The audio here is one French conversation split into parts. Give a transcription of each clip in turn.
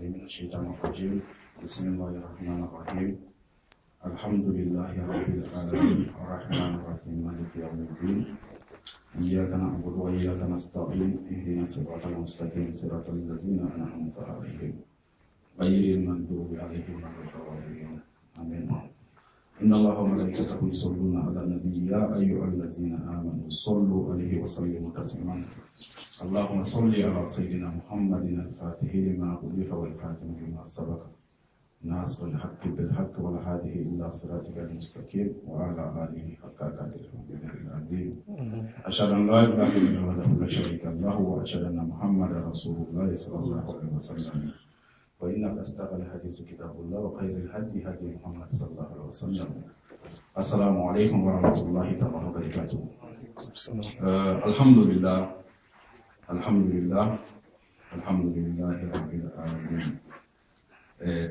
من الشيطان الرجيم بسم الله الرحمن الرحيم الحمد لله رب العالمين الرحمن الرحيم مالك يوم الدين إياك نعبد وإياك نستعين اهدنا الصراط المستقيم صراط الذين أنعمت عليهم غير المغضوب عليهم ولا الضالين آمين إن الله وملائكته يصلون على النبي يا أيها الذين آمنوا صلوا عليه وسلموا تسليما اللهم صل على سيدنا محمد الفاتح لما أغلق والخاتم لما سبق ناصر الحق بالحق والهادي إلى صراطك المستقيم وعلى آله حق قدره العظيم أشهد أن لا إله إلا الله وحده لا شريك له وأشهد أن محمدا رسول الله صلى الله عليه وسلم وإنك أصدق الحديث كتاب الله وخير الهدي هدي محمد صلى الله عليه وسلم السلام عليكم ورحمة الله تعالى وبركاته الحمد لله رب العالمين.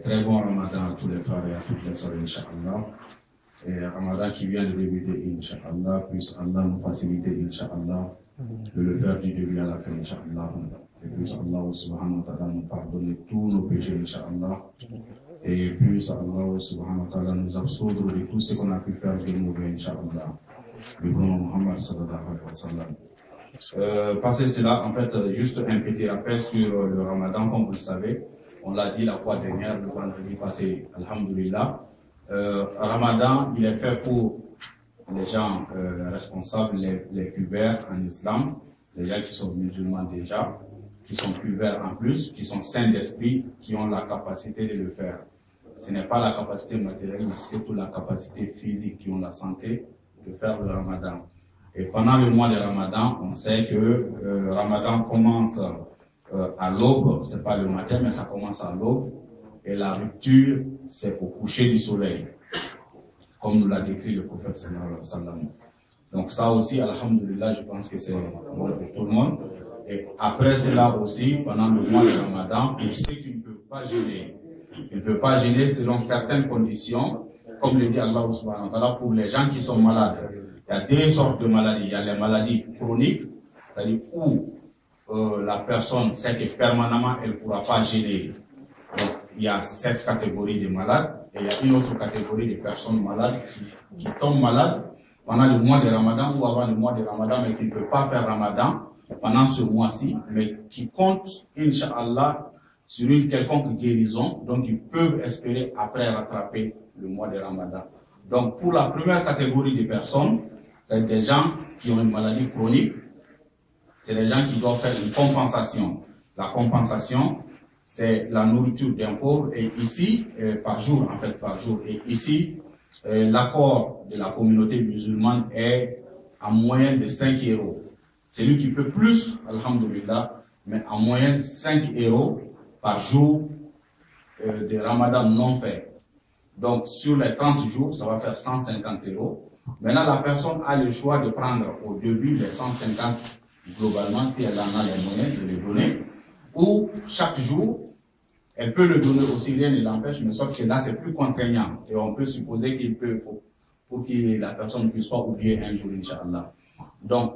Très bon Ramadan à tous les frères et à toutes les sœurs, Inch'Allah. Ramadan qui vient de débuter, Inch'Allah, puisse Allah nous faciliter, Inch'Allah, de le faire du début à la fin, Inch'Allah. Et puisse Allah subhanahu wa ta'ala nous pardonner tous nos péchés, Inch'Allah. Et puisse Allah subhanahu wa ta'ala nous absoudre de tout ce qu'on a pu faire de mauvais, Inch'Allah. Le bon Muhammad sallallahu alayhi wa sallam. Passer cela, en fait, juste un petit rappel sur le Ramadan, comme vous le savez. On l'a dit la fois dernière, le vendredi passé, alhamdulillah. Ramadan, il est fait pour les gens responsables, les pubères en islam, les gens qui sont musulmans déjà, qui sont pubères en plus, qui sont saints d'esprit, qui ont la capacité de le faire. Ce n'est pas la capacité matérielle, mais c'est surtout la capacité physique, qui ont la santé de faire le Ramadan. Et pendant le mois de Ramadan, on sait que le Ramadan commence à l'aube, c'est pas le matin, mais ça commence à l'aube. Et la rupture, c'est au coucher du soleil, comme nous l'a décrit le prophète sallallahu alayhi wa sallam. Donc ça aussi, alhamdulillah, je pense que c'est bon pour tout le monde. Et après cela aussi, pendant le mois de Ramadan, pour ceux qui ne peuvent pas jeûner, ils ne peuvent pas jeûner selon certaines conditions, comme le dit Allah subhanahu wa ta'ala, pour les gens qui sont malades. Il y a deux sortes de maladies. Il y a les maladies chroniques, c'est-à-dire où la personne sait que permanemment elle ne pourra pas jeûner. Donc il y a cette catégorie de malades et il y a une autre catégorie de personnes malades qui tombent malades pendant le mois de Ramadan ou avant le mois de Ramadan, mais qui ne peuvent pas faire Ramadan pendant ce mois-ci, mais qui comptent, Inch'Allah, sur une quelconque guérison, donc ils peuvent espérer après rattraper le mois de Ramadan. Donc pour la première catégorie de personnes, c'est des gens qui ont une maladie chronique, c'est des gens qui doivent faire une compensation. La compensation, c'est la nourriture d'un pauvre, et ici, par jour, et ici, l'accord de la communauté musulmane est en moyenne de 5 euros. Celui qui peut plus, alhamdulillah, mais en moyenne 5 euros par jour de Ramadan non fait. Donc, sur les 30 jours, ça va faire 150 euros. Maintenant, la personne a le choix de prendre au début les 150 globalement, si elle en a les moyens de les donner, ou chaque jour, elle peut le donner aussi, rien ne l'empêche, mais sauf que là, c'est plus contraignant. Et on peut supposer qu'il peut, pour que la personne ne puisse pas oublier un jour, Inch'Allah. Donc,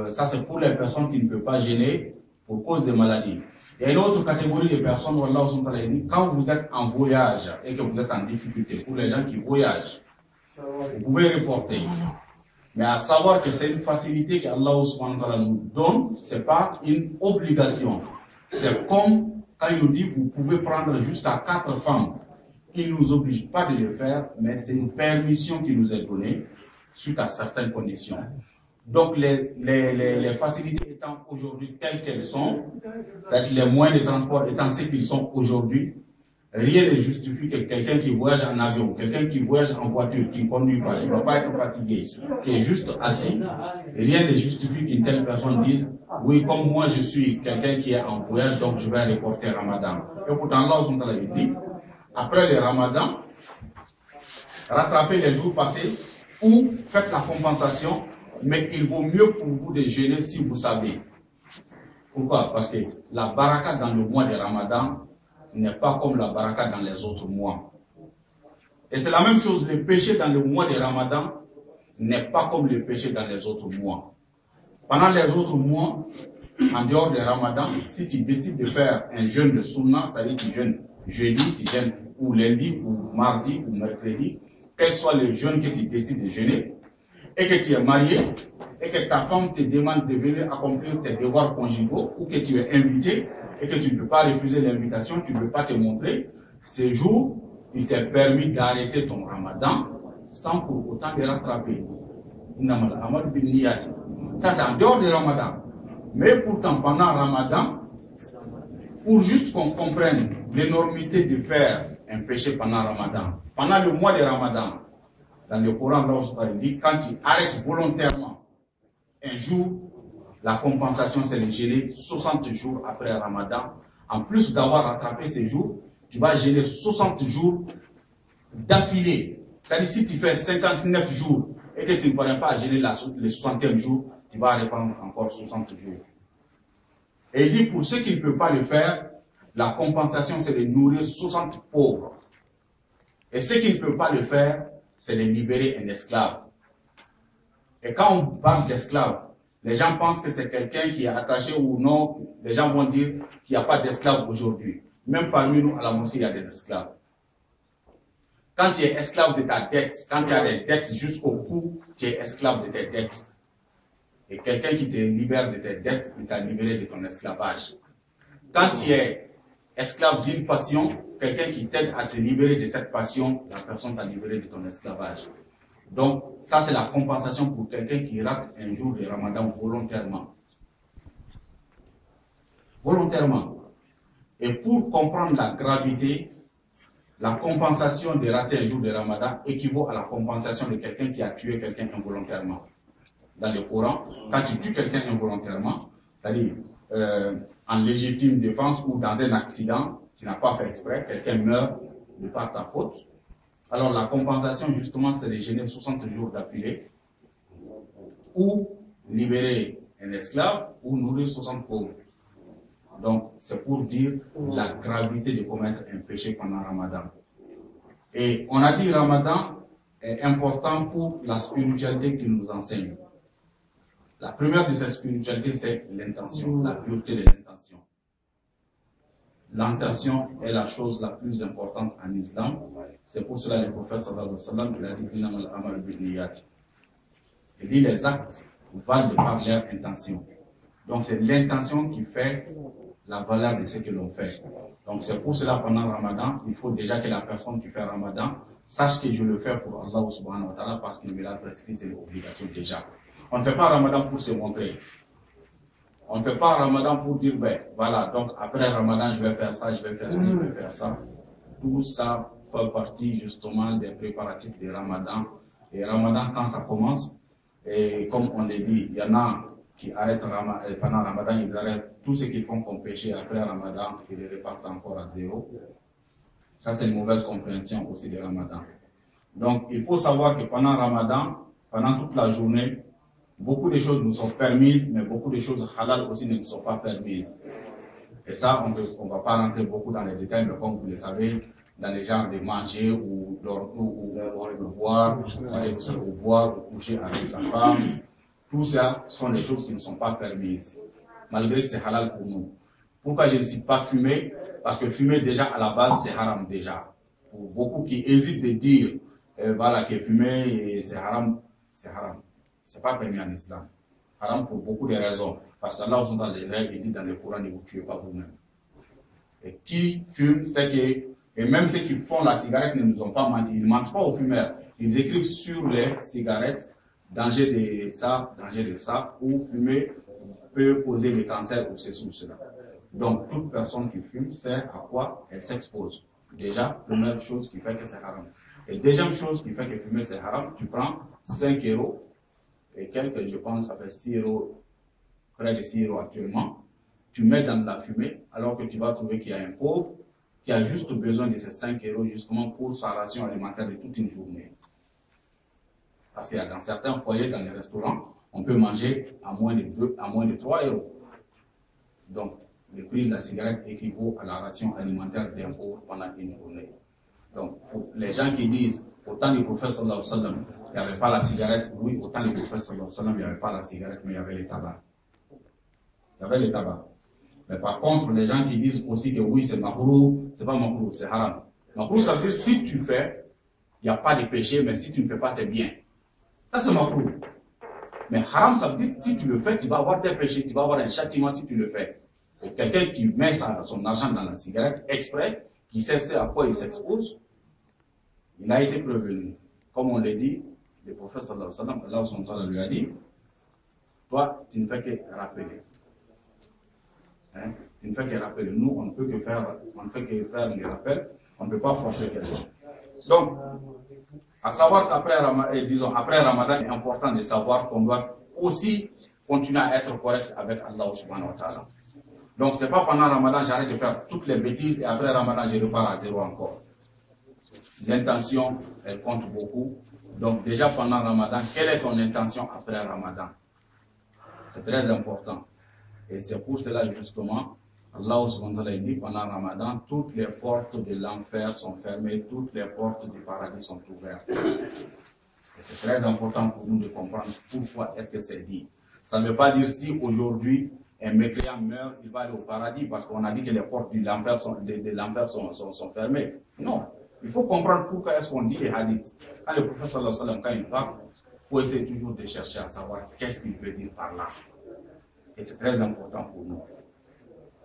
ça, c'est pour les personnes qui ne peuvent pas jeûner pour cause de maladies. Il y a une autre catégorie de personnes où Allah dit, quand vous êtes en voyage et que vous êtes en difficulté, pour les gens qui voyagent, vous pouvez reporter. Mais à savoir que c'est une facilité qu'Allah subhanahu wa ta'ala nous donne, c'est pas une obligation. C'est comme quand il nous dit, vous pouvez prendre jusqu'à 4 femmes. Il ne nous oblige pas de le faire, mais c'est une permission qui nous est donnée suite à certaines conditions. Donc les facilités étant aujourd'hui telles qu'elles sont, c'est-à-dire les moyens de transport étant ce qu'ils sont aujourd'hui, rien ne justifie que quelqu'un qui voyage en avion, quelqu'un qui voyage en voiture, qui ne conduit pas, il ne doit pas être fatigué, qui est juste assis, rien ne justifie qu'une telle personne dise, oui, comme moi je suis quelqu'un qui est en voyage, donc je vais reporter Ramadan. Et pourtant Allah dit, après le Ramadan, rattrapez les jours passés ou faites la compensation, mais il vaut mieux pour vous de jeûner si vous savez. Pourquoi? Parce que la baraka dans le mois de Ramadan n'est pas comme la baraka dans les autres mois. Et c'est la même chose, le péché dans le mois de Ramadan n'est pas comme le péché dans les autres mois. Pendant les autres mois, en dehors des Ramadan, si tu décides de faire un jeûne de Sunna, c'est-à-dire tu jeûnes jeudi, tu jeûnes ou lundi, ou mardi, ou mercredi, quel soit le jeûne que tu décides de jeûner, et que tu es marié, et que ta femme te demande de venir accomplir tes devoirs conjugaux, ou que tu es invité, et que tu ne peux pas refuser l'invitation, tu ne peux pas te montrer, ce jour, il t'est permis d'arrêter ton Ramadan sans pour autant le rattraper. Ça, c'est en dehors du Ramadan. Mais pourtant, pendant Ramadan, pour juste qu'on comprenne l'énormité de faire un péché pendant Ramadan, pendant le mois de Ramadan, dans le Coran, Allah dit, quand tu arrêtes volontairement un jour, la compensation, c'est le jeûner 60 jours après Ramadan. En plus d'avoir rattrapé ces jours, tu vas jeûner 60 jours d'affilée. C'est-à-dire, si tu fais 59 jours et que tu ne parviens pas à jeûner le 60e jour, tu vas reprendre encore 60 jours. Et il dit, pour ceux qui ne peuvent pas le faire, la compensation, c'est de nourrir 60 pauvres. Et ceux qui ne peuvent pas le faire, c'est de libérer un esclave. Et quand on parle d'esclave, les gens pensent que c'est quelqu'un qui est attaché ou non. Les gens vont dire qu'il n'y a pas d'esclaves aujourd'hui. Même parmi nous, à la mosquée, il y a des esclaves. Quand tu es esclave de ta dette, quand tu as des dettes jusqu'au cou, tu es esclave de tes dettes. Et quelqu'un qui te libère de tes dettes, il t'a libéré de ton esclavage. Quand tu es esclave d'une passion, quelqu'un qui t'aide à te libérer de cette passion, la personne t'a libéré de ton esclavage. Donc, ça c'est la compensation pour quelqu'un qui rate un jour de Ramadan volontairement. Volontairement. Et pour comprendre la gravité, la compensation de rater un jour de Ramadan équivaut à la compensation de quelqu'un qui a tué quelqu'un involontairement. Dans le Coran, quand tu tues quelqu'un involontairement, c'est-à-dire en légitime défense ou dans un accident, tu n'as pas fait exprès, quelqu'un meurt de par ta faute. Alors la compensation justement c'est de jeûner 60 jours d'affilée ou libérer un esclave ou nourrir 60 pauvres. Donc c'est pour dire la gravité de commettre un péché pendant Ramadan. Et on a dit Ramadan est important pour la spiritualité qu'il nous enseigne. La première de ces spiritualités, c'est l'intention, la pureté de l'intention. L'intention est la chose la plus importante en islam. C'est pour cela que le prophète sallallahu alayhi wa sallam il a dit Innamal a'malu binniyat. Il dit les actes valent de par leur intention. Donc c'est l'intention qui fait la valeur de ce que l'on fait. Donc c'est pour cela pendant Ramadan, il faut déjà que la personne qui fait Ramadan sache que je le fais pour Allah subhanahu wa ta'ala parce qu'il me l'a prescrit, c'est l'obligation déjà. On ne fait pas Ramadan pour se montrer. On ne fait pas Ramadan pour dire, ben voilà, donc après Ramadan, je vais faire ça, je vais faire ci, je vais faire ça. Tout ça fait partie justement des préparatifs de Ramadan. Et Ramadan, quand ça commence, et comme on l'a dit, il y en a qui arrêtent pendant Ramadan, ils arrêtent tout ce qu'ils font comme péché après Ramadan, ils les repartent encore à zéro. Ça, c'est une mauvaise compréhension aussi de Ramadan. Donc, il faut savoir que pendant Ramadan, pendant toute la journée, beaucoup de choses nous sont permises, mais beaucoup de choses halal aussi ne nous sont pas permises. Et ça, on ne va pas rentrer beaucoup dans les détails, mais comme vous le savez, dans les genres de manger ou de boire, ou coucher avec sa femme, tout ça sont des choses qui ne sont pas permises, malgré que c'est halal pour nous. Pourquoi je ne cite pas fumer? Parce que fumer déjà à la base c'est haram déjà. Pour beaucoup qui hésitent de dire voilà que fumer c'est haram, c'est haram. C'est pas permis en islam. Haram pour beaucoup de raisons. Parce que Allah dans les règles, il dit dans le Coran, ne vous tuez pas vous-même. Et qui fume, c'est que, et même ceux qui font la cigarette ne nous ont pas menti. Ils ne mentent pas aux fumeurs. Ils écrivent sur les cigarettes, danger de ça, ou fumer peut causer des cancers ou ceci ou cela. Donc, toute personne qui fume sait à quoi elle s'expose. Déjà, première chose qui fait que c'est haram. Et deuxième chose qui fait que fumer c'est haram, tu prends 5 € et quelques, je pense, ça fait 6 €, près de 6 € actuellement, tu mets dans la fumée, alors que tu vas trouver qu'il y a un pauvre qui a juste besoin de ces 5 € justement pour sa ration alimentaire de toute une journée. Parce qu'il y a dans certains foyers, dans les restaurants, on peut manger à moins de 3 €. Donc, le prix de la cigarette équivaut à la ration alimentaire d'un pauvre pendant une journée. Donc, pour les gens qui disent, au temps du prophète sallallahu alayhi wa sallam, il n'y avait pas la cigarette, oui, au temps du prophète sallallahu alayhi wa sallam, il n'y avait pas la cigarette, mais il y avait le tabac. avec le tabac. Mais par contre, les gens qui disent aussi que oui, c'est makruh, c'est pas makruh, c'est haram. Makruh, ça veut dire si tu fais, il n'y a pas de péché, mais si tu ne fais pas, c'est bien. Ça, c'est makruh. Mais haram, ça veut dire si tu le fais, tu vas avoir des péchés, tu vas avoir un châtiment si tu le fais. Et quelqu'un qui met son argent dans la cigarette exprès, qui sait à quoi il s'expose, il a été prévenu. Comme on l'a dit, le prophète sallallahu alayhi wa sallam lui a dit, toi, tu ne fais que rappeler. Hein? Tu ne fais que rappeler. Nous, on ne peut que faire les rappels, on ne peut pas forcer quelqu'un. Donc, à savoir qu'après après Ramadan, il est important de savoir qu'on doit aussi continuer à être correct avec Allah subhanahu wa ta'ala. Donc, c'est pas pendant Ramadan, j'arrête de faire toutes les bêtises et après Ramadan, je repars à zéro encore. L'intention, elle compte beaucoup. Donc, déjà pendant Ramadan, quelle est ton intention après Ramadan? C'est très important. Et c'est pour cela, justement, Allah subhanahu wa ta'ala dit pendant Ramadan, toutes les portes de l'enfer sont fermées, toutes les portes du paradis sont ouvertes. Et c'est très important pour nous de comprendre pourquoi est-ce que c'est dit. Ça ne veut pas dire si aujourd'hui un mécréant meurt, il va aller au paradis parce qu'on a dit que les portes de l'enfer sont fermées. Non. Il faut comprendre pourquoi est-ce qu'on dit les hadiths. Quand le prophète sallallahu alayhi wa sallam, quand il parle, il faut essayer toujours de chercher à savoir qu'est-ce qu'il veut dire par là. Et c'est très important pour nous.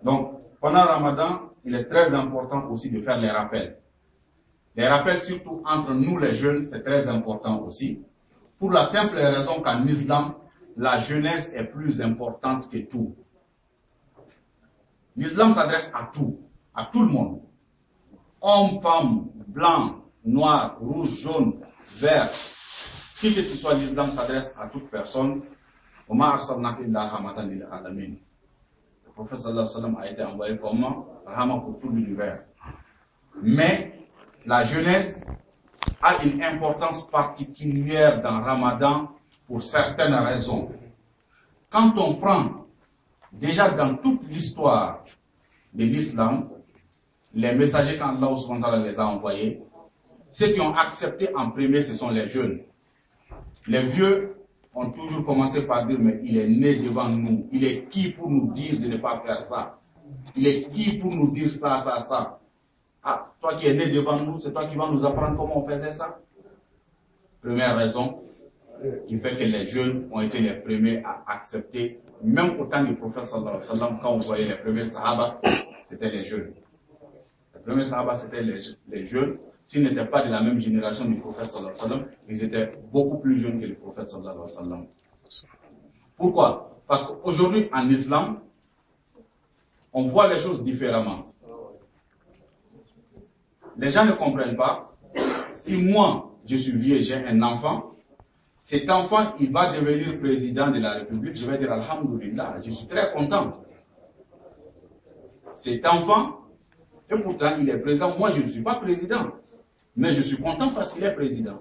Donc, pendant Ramadan, il est très important aussi de faire les rappels. Les rappels, surtout entre nous les jeunes, c'est très important aussi. Pour la simple raison qu'en islam, la jeunesse est plus importante que tout. L'islam s'adresse à tout le monde. Hommes, femmes, blancs, noirs, rouges, jaunes, verts. Qui que tu sois, l'islam s'adresse à toute personne. Le prophète sallallahu alayhi wa sallam a été envoyé comme rahma pour tout l'univers. Mais la jeunesse a une importance particulière dans Ramadan pour certaines raisons. Quand on prend déjà dans toute l'histoire de l'islam, les messagers qu'Allah subhanahu wa ta'ala les a envoyés, ceux qui ont accepté en premier, ce sont les jeunes. Les vieux ont toujours commencé par dire, mais il est né devant nous. Il est qui pour nous dire de ne pas faire ça? Il est qui pour nous dire ça, ça, ça? Ah, toi qui es né devant nous, c'est toi qui vas nous apprendre comment on faisait ça? Première raison qui fait que les jeunes ont été les premiers à accepter, même au temps du prophète sallallahu alayhi wa sallam, quand on voyait les premiers sahaba, c'était les jeunes. Les premiers sahaba, c'était les jeunes. S'ils n'étaient pas de la même génération du prophète sallallahu alayhi wa sallam, ils étaient beaucoup plus jeunes que le prophète sallallahu alayhi wa sallam. Pourquoi? Parce qu'aujourd'hui, en islam, on voit les choses différemment. Les gens ne comprennent pas. Si moi, je suis vieux, j'ai un enfant, cet enfant, il va devenir président de la République, je vais dire Alhamdulillah, je suis très content. Cet enfant, et pourtant il est président, moi je ne suis pas président, mais je suis content parce qu'il est président.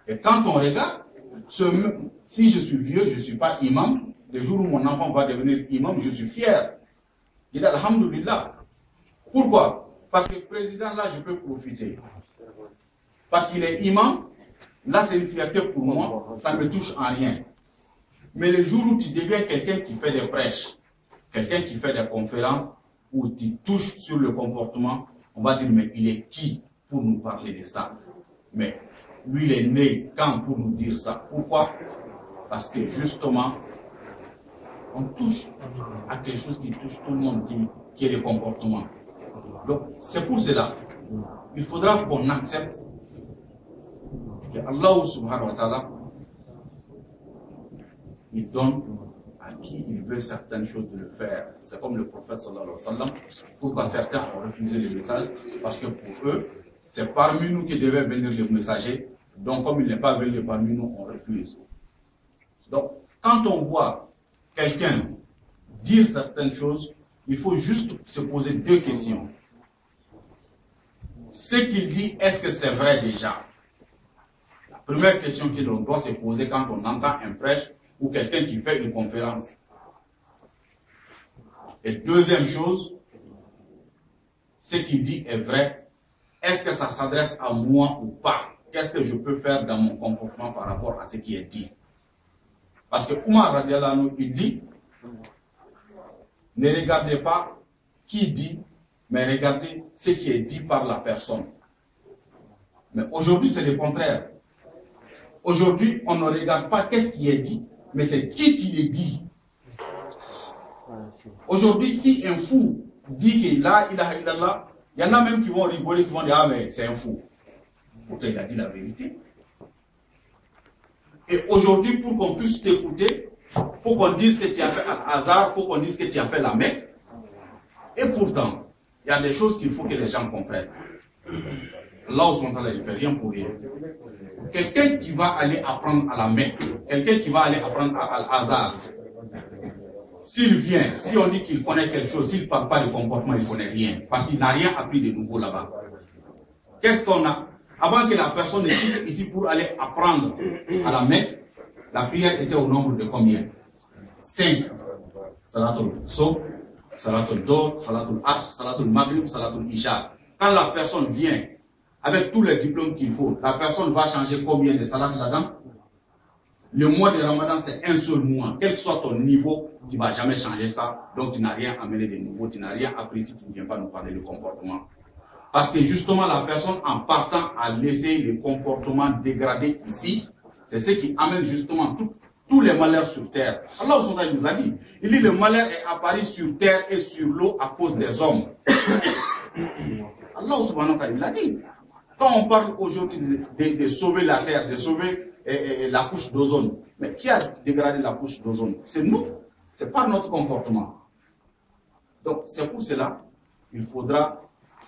Et quand on regarde, si je suis vieux, je ne suis pas imam, le jour où mon enfant va devenir imam, je suis fier. Il dit Alhamdulillah. Pourquoi? Parce que le président là, je peux profiter. Parce qu'il est imam, là c'est une fierté pour moi, ça ne me touche en rien. Mais le jour où tu deviens quelqu'un qui fait des prêches, quelqu'un qui fait des conférences, où tu touches sur le comportement, on va dire, mais il est qui pour nous parler de ça? Mais lui, il est né quand pour nous dire ça? Pourquoi? Parce que justement, on touche à quelque chose qui touche tout le monde, qui est le comportement. Donc, c'est pour cela, il faudra qu'on accepte que Allah subhanahu wa ta'ala, il donne à qui il veut certaines choses de le faire. C'est comme le prophète sallallahu alayhi wa sallam. Pourquoi certains ont refusé le message? Parce que pour eux, c'est parmi nous qui devait venir le messager. Donc comme il n'est pas venu parmi nous, on refuse. Donc quand on voit quelqu'un dire certaines choses, il faut juste se poser deux questions. Ce qu'il dit, est-ce que c'est vrai déjà? La première question que l'on doit se poser quand on entend un prêche ou quelqu'un qui fait une conférence. Et deuxième chose, ce qu'il dit est vrai. Est-ce que ça s'adresse à moi ou pas? Qu'est-ce que je peux faire dans mon comportement par rapport à ce qui est dit? Parce que Omar radiallahu anhu, il dit, Ne regardez pas qui dit, mais regardez ce qui est dit par la personne. Mais aujourd'hui, c'est le contraire. Aujourd'hui, on ne regarde pas qu'est-ce qui est dit, mais c'est qui est dit. Aujourd'hui, si un fou dit qu'il a ilaha illallah, il y en a même qui vont rigoler, qui vont dire ah mais c'est un fou. Pourtant, il a dit la vérité. Et aujourd'hui, pour qu'on puisse t'écouter, il faut qu'on dise que tu as fait un hasard, il faut qu'on dise que tu as fait la Mecque. Et pourtant, il y a des choses qu'il faut que les gens comprennent. Allah il ne fait rien pour rien. Quelqu'un qui va aller apprendre à la Mecque, quelqu'un qui va aller apprendre à Al-Azhar, s'il vient, si on dit qu'il connaît quelque chose, s'il ne parle pas de comportement, il ne connaît rien. Parce qu'il n'a rien appris de nouveau là-bas. Qu'est-ce qu'on a? Avant que la personne ne quitte ici pour aller apprendre à la Mecque, la prière était au nombre de combien? 5. Salatul Sob, Salatul Dor, Salatul Asr, Salatul Maghrib, Salatul Isha. Quand la personne vient avec tous les diplômes qu'il faut, la personne va changer combien de salat là-dedans? Le mois de Ramadan, c'est un seul mois. Quel que soit ton niveau, tu ne vas jamais changer ça. Donc, tu n'as rien amené de nouveau, tu n'as rien appris si tu ne viens pas nous parler de comportement. Parce que justement, la personne, en partant à laisser le comportement dégradé ici, c'est ce qui amène justement tous les malheurs sur terre. Allah nous a dit, il dit le malheur est apparu sur terre et sur l'eau à cause des hommes. Allah subhanahu wa ta'ala l'a dit. Quand on parle aujourd'hui de sauver la terre, de sauver la couche d'ozone, mais qui a dégradé la couche d'ozone? C'est nous, c'est pas notre comportement. Donc c'est pour cela qu'il faudra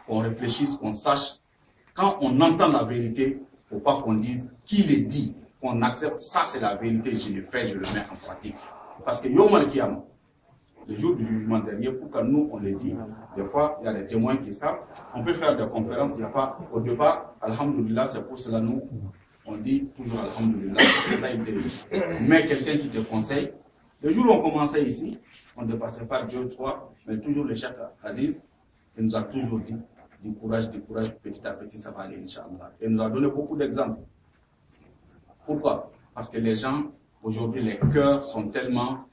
qu'on réfléchisse, qu'on sache, quand on entend la vérité, il ne faut pas qu'on dise qui le dit, qu'on accepte, ça c'est la vérité, je le fais, je le mets en pratique. Parce que Yom Al-Qiyamah, le jour du jugement dernier, pour que nous on les dise, des fois il y a des témoins qui savent, on peut faire des conférences, il n'y a pas, au départ, Alhamdulillah, c'est pour cela nous, on dit toujours Alhamdulillah, mais quelqu'un qui te conseille, le jour où on commençait ici, on ne dépassait pas 2, 3, mais toujours le Cheikh Aziz, il nous a toujours dit, du courage, petit à petit, ça va aller, Inch'Allah. Et il nous a donné beaucoup d'exemples. Pourquoi? Parce que les gens, aujourd'hui, les cœurs sont tellement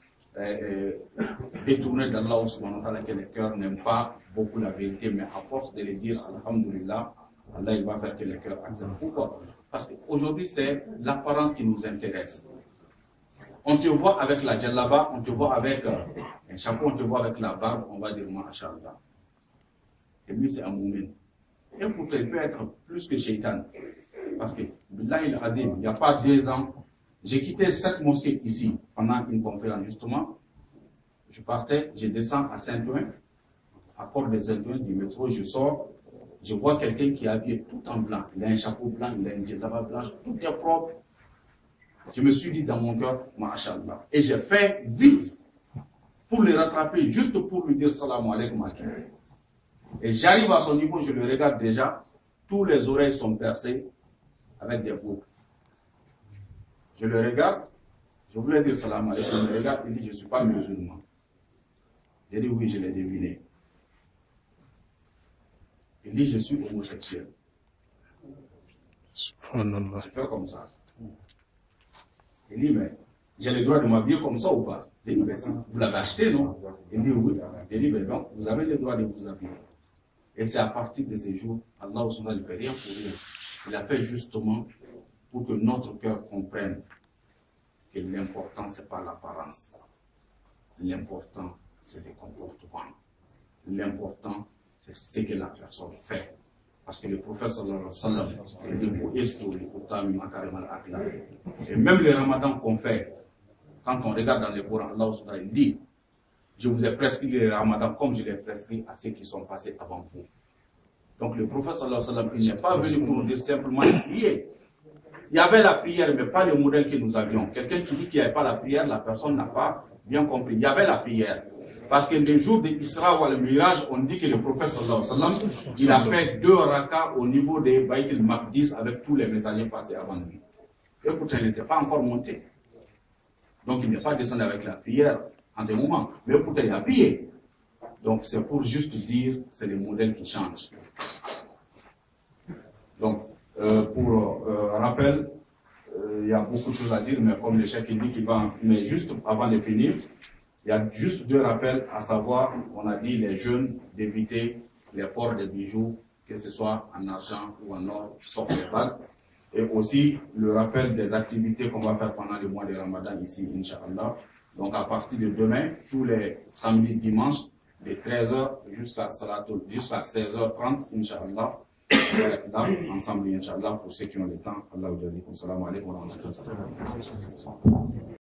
détournés d'Allah subhanahu wa ta'ala que les cœurs n'aiment pas beaucoup la vérité, mais à force de les dire, alhamdulillah, Allah il va faire que les cœurs acceptent. Pourquoi? Parce qu'aujourd'hui, c'est l'apparence qui nous intéresse. On te voit avec la djellaba, on te voit avec un chapeau, on te voit avec la barbe, on va dire, masha'Allah. Et lui, c'est un moumin. Et pourtant, il peut être plus que shaitan. Parce que, billahi al-azim, il n'y a pas 2 ans, j'ai quitté cette mosquée ici, pendant une conférence, justement. Je partais, je descends à Saint-Ouen, à Port de Saint-Ouen, du métro, je sors, je vois quelqu'un qui est habillé tout en blanc. Il a un chapeau blanc, il a une djellaba blanche, tout est propre. Je me suis dit dans mon cœur, masha'Allah. Et j'ai fait vite pour le rattraper, juste pour lui dire salam alaikum. Et j'arrive à son niveau, je le regarde déjà, tous les oreilles sont percées avec des boucles. Je le regarde, je voulais dire salam alaikum, je le regarde, il dit je ne suis pas musulman. J'ai dit oui, je l'ai deviné. Il dit je suis homosexuel. Subhanallah. Je fais comme ça. Il dit mais j'ai le droit de m'habiller comme ça ou pas? Il dit mais si, vous l'avez acheté non? Il dit oui. Il dit mais non, vous avez le droit de vous habiller. Et c'est à partir de ces jours, Allah ne fait rien pour rien. Il a fait justement pour que notre cœur comprenne que l'important, ce n'est pas l'apparence. L'important, c'est le comportement. L'important, c'est ce que la personne fait. Parce que le prophète sallallahu alayhi wa sallam, et même le ramadan qu'on fait, quand on regarde dans le Coran, Allah il dit, je vous ai prescrit le ramadan comme je l'ai prescrit à ceux qui sont passés avant vous. Donc le prophète sallallahu alayhi wa sallam, il n'est pas venu pour nous dire simplement de prier. Il y avait la prière, mais pas le modèle que nous avions. Quelqu'un qui dit qu'il n'y avait pas la prière, la personne n'a pas bien compris. Il y avait la prière. Parce que le jour de Isra ou le Miraj, on dit que le prophète sallallahu alayhi wa sallam, il a fait 2 rakas au niveau des Bayt al-Maqdis avec tous les messagers passés avant lui. Et pourtant, il n'était pas encore monté. Donc il n'est pas descendu avec la prière en ce moment. Mais pourtant, il a prié. Donc c'est pour juste dire, c'est le modèle qui change. Donc, pour rappel, il y a beaucoup de choses à dire, mais comme le chef dit qu'il va, mais juste avant de finir, Il y a juste 2 rappels, à savoir, on a dit les jeunes d'éviter les ports des bijoux, que ce soit en argent ou en or, sauf les bagues. Et aussi le rappel des activités qu'on va faire pendant le mois de Ramadan ici, Inch'Allah. Donc à partir de demain, tous les samedis, dimanches, de 13h jusqu'à 16h30, Inch'Allah, on va être là, ensemble, Inch'Allah, pour ceux qui ont le temps. Allah vous jazikum. Salam alaikum wa rahmatullahi wa barakatuh.